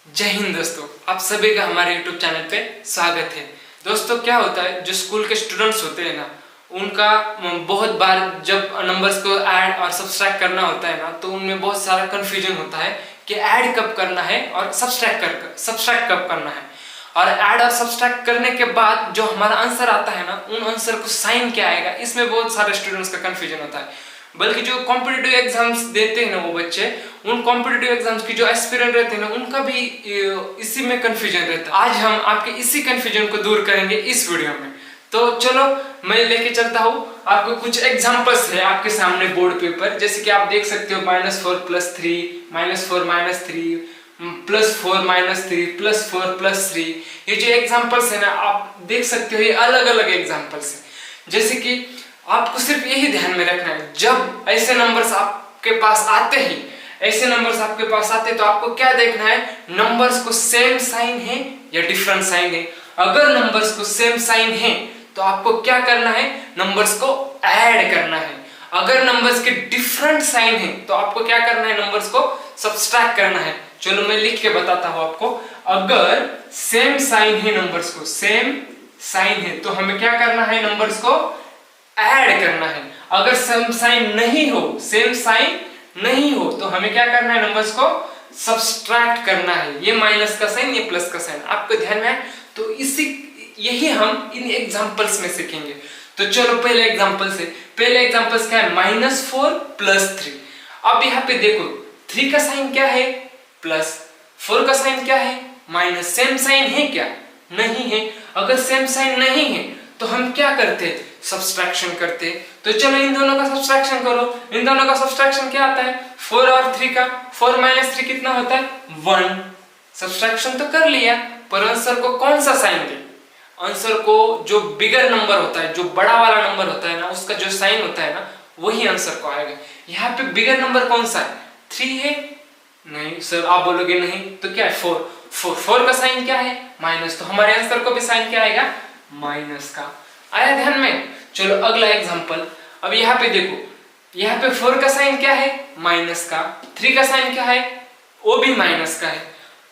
जय हिंद दोस्तों, आप सभी का हमारे YouTube चैनल पे स्वागत है। दोस्तों क्या होता है, जो स्कूल के स्टूडेंट्स होते हैं ना, उनका बहुत बार जब नंबर्स को ऐड और सब्सट्रैक्ट करना होता है ना, तो उनमें बहुत सारा कंफ्यूजन होता है कि ऐड कब करना है और सब्सट्रैक्ट कब करना है। और ऐड और सब्सट्रैक्ट करने के बाद जो हमारा आंसर आता है ना, उन आंसर को साइन क्या आएगा, इसमें बहुत सारे स्टूडेंट्स का कंफ्यूजन होता है। बल्कि जो कॉम्पिटिटिव एग्जाम्स देते हैं ना वो बच्चे, उन कॉम्पिटिटिव एग्जाम्स की जो एस्पिरेंट रहते हैं ना, उनका भी इसी में कंफ्यूजन रहता है। आज हम आपके इसी कंफ्यूजन को दूर करेंगे इस वीडियो में। तो चलो मैं लेके चलता हूँ आपको कुछ एग्जांपल्स है आपके सामने बोर्ड पेपर, जैसे कि आप देख सकते हो -4+3, -4-3, +4-3, +4+3। ये जो एग्जांपल्स है ना, आप देख सकते हो, ये अलग अलग एग्जांपल्स है। जैसे कि आपको सिर्फ यही ध्यान में रखना है, जब ऐसे नंबर्स आपके पास आते तो आपको क्या देखना है, नंबर्स को सेम साइन है या डिफरेंट साइन है। अगर नंबर्स को सेम साइन है तो आपको क्या करना है, नंबर्स को ऐड करना है। अगर नंबर्स के डिफरेंट साइन है तो आपको क्या करना है, नंबर्स को सब्सट्रैक्ट करना है। चलो मैं लिख के बताता हूं आपको। अगर सेम साइन है, नंबर्स को सेम साइन है तो हमें क्या करना है, नंबर्स को ऐड करना है। अगर सेम साइन नहीं हो तो हमें क्या करना है, नंबर्स को सब्सट्रैक्ट करना है। ये माइनस का साइन, ये प्लस का साइन आपको ध्यान में है। तो यही हम इन एग्जांपल्स में सीखेंगे। तो चलो पहले एग्जांपल्स क्या है, -4+3। अब यहाँ पे देखो 3 का साइन क्या है, प्लस, 4 का साइन क्या है, माइनस। सेम साइन है क्या, नहीं है। अगर सेम साइन नहीं है तो हम क्या करते, सब्सट्रैक्शन करते। तो चलो इन दोनों का सब्सट्रैक्शन करो। इन दोनों का सब्सट्रैक्शन क्या आता है, 4 और 3 का। 4 - 3 कितना होता है, 1। सब्सट्रैक्शन तो कर लिया, पर आंसर को कौन सा साइन दे, आंसर को जो बिगर नंबर होता है, जो बड़ा वाला नंबर होता है ना, उसका जो साइन होता है ना, वही आंसर को आएगा। यहाँ पे बिगर नंबर कौन सा है, 3 है। नहीं सर, आप बोलोगे नहीं तो क्या है, 4 का साइन क्या है, माइनस। तो हमारे आंसर को भी साइन क्या आएगा, माइनस का। आया ध्यान में। चलो अगला एग्जांपल। अब यहाँ पे देखो, यहाँ पे 4 का साइन क्या है, माइनस का। 3 का साइन क्या है, वो भी माइनस का है।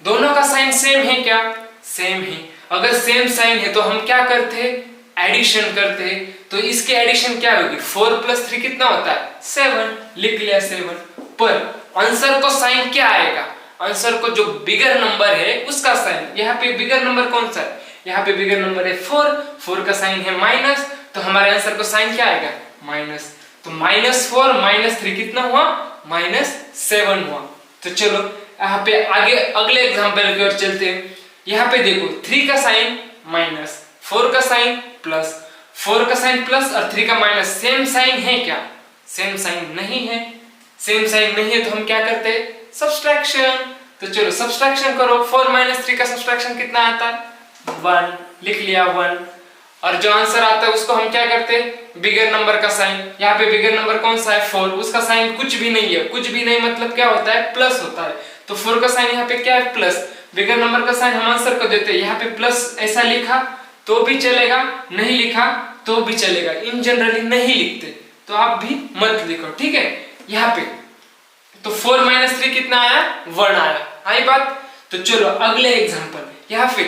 दोनों का साइन सेम है क्या, सेम है। अगर सेम साइन है तो हम क्या करते हैं, एडिशन करते हैं। तो इसके एडिशन क्या होगी, 4+3 कितना होता है, 7। लिख लिया 7। पर आंसर को साइन क्या आएगा, आंसर को जो बिगर नंबर है उसका साइन। यहाँ पे बिगर नंबर कौन सा है, यहाँ पे बिगर नंबर है 4 का साइन है माइनस, तो हमारे आंसर को साइन क्या आएगा, माइनस। तो -4 - 3 कितना हुआ, -7 हुआ। तो चलो यहाँ पे आगे अगले एग्जांपल की ओर चलते हैं। यहाँ पे देखो 3 का साइन माइनस, 4 का साइन प्लस। 4 का साइन प्लस और 3 का माइनस, सेम साइन है क्या, सेम साइन नहीं है। सेम साइन नहीं है तो हम क्या करते हैं, सब्सट्रैक्शन। तो चलो सब्सट्रैक्शन करो। 4 - 3 का सब्सट्रैक्शन कितना आता है, 1। लिख लिया 1। और जो आंसर आता है उसको हम क्या करते हैं, बिगर नंबर का साइन। यहाँ पे बिगर नंबर कौन सा है, 4। उसका साइन कुछ भी नहीं है, कुछ भी नहीं मतलब क्या होता है, प्लस होता है। तो 4 का साइन यहाँ पे क्या है, प्लस। बिगर नंबर का साइन हम आंसर को देते हैं, यहाँ पे प्लस ऐसा लिखा तो भी चलेगा, नहीं लिखा तो भी चलेगा। इन जनरली नहीं लिखते तो आप भी मत लिखो, ठीक है। यहाँ पे तो 4 - 3 कितना आया, 1 आया। आई बात। तो चलो अगले एग्जांपल। यहाँ पे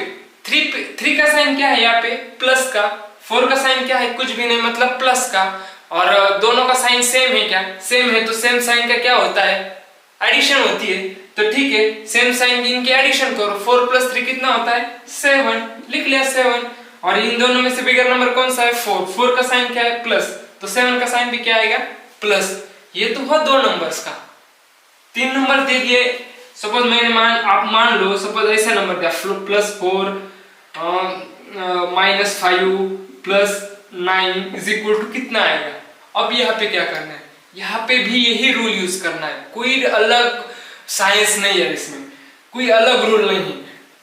3 का साइन क्या है, यहाँ पे प्लस का। 4 का साइन क्या है, कुछ भी नहीं मतलब प्लस का। और दोनों का साइन सेम है क्या, सेम है। तो सेम साइन का क्या होता है, एडिशन होती है। तो ठीक है, सेम साइन इनके एडिशन करो। 4+3 कितना होता है, 7। लिख लिया 7। और इन दोनों में से बिगर नंबर कौन सा है, 4 का साइन क्या है, प्लस। तो 7 का साइन भी क्या आएगा, प्लस। ये तो हुआ 2 नंबर्स का। 3 नंबर दे दिए। सपोज आप मान लो, सपोज ऐसा नंबर दिया, +4 -5 + 9 = कितना आएगा। अब यहाँ पे क्या करना है, यहाँ पे भी यही रूल यूज करना है। कोई अलग साइंस नहीं है इसमें, कोई अलग रूल नहीं है।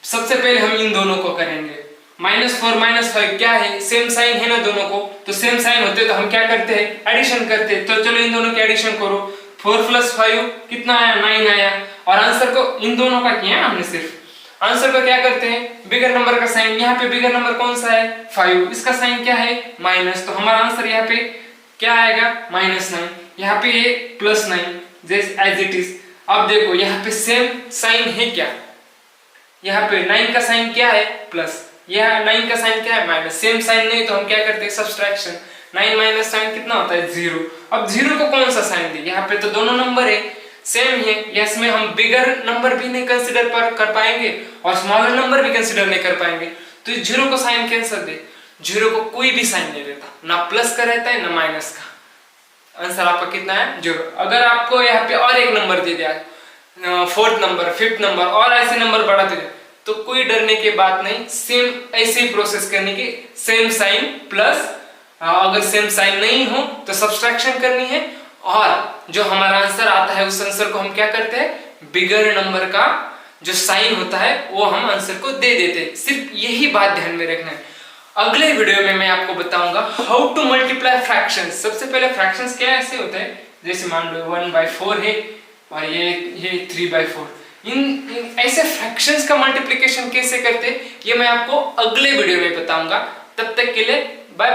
सबसे पहले हम इन दोनों को करेंगे। -4 - 5 क्या है, सेम साइन है ना दोनों को। तो सेम साइन होते तो हम क्या करते हैं, एडिशन करते हैं। तो चलो इन दोनों की एडिशन करो। 4 + 5 कितना आया, 9 आया। और आंसर को इन दोनों का किया हमने सिर्फ। आंसर को क्या करते हैं, बिगर नंबर का साइन। यहाँ पे बिगर नंबर कौन सा है, 5। इसका साइन क्या है, माइनस। तो हमारा आंसर यहाँ पे क्या आएगा, -9। यहाँ पे +9 जैसे एज इट इज। अब देखो यहाँ पे सेम साइन है क्या, यहाँ पे 9 का साइन क्या है प्लस, यह 9 का साइन क्या है माइनस। सेम साइन नहीं तो हम क्या करते हैं सब्सट्रैक्शन। 9 माइनस साइन कितना होता है 0। अब 0 को कौन सा साइन दे, यहाँ पे तो दोनों नंबर है सेम है, यस में हम बिगर नंबर भी नहीं कंसिडर कर पाएंगे और स्मॉलर नंबर भी कंसिडर नहीं कर पाएंगे, तो इस 0 को साइन कैंसर दे। 0 को कोई भी साइन नहीं देता, ना प्लस का रहता है ना माइनस का। आंसर आपका कितना है 0। अगर आपको यहाँ पे और एक नंबर दे दिया, 4th नंबर 5th नंबर और ऐसे नंबर बढ़ाते जाए, तो कोई डरने की बात नहीं, सेम ऐसे ही प्रोसेस करने की, सेम साइन प्लस, अगर सेम साइन नहीं हो तो सब्सट्रैक्शन करनी है, और जो हमारा आंसर आता है उस आंसर को हम क्या करते हैं बिगर नंबर का जो साइन होता है वो हम आंसर को दे देते हैं। सिर्फ यही बात ध्यान में रखना है। अगले वीडियो में मैं आपको बताऊंगा हाउ टू मल्टीप्लाई फ्रैक्शंस। सबसे पहले फ्रैक्शंस क्या ऐसे होते हैं, जैसे मान लो 1/4 है और ये 3/4, इन ऐसे फ्रैक्शंस का मल्टीप्लिकेशन कैसे करते ये मैं आपको अगले वीडियो में बताऊंगा। तब तक के लिए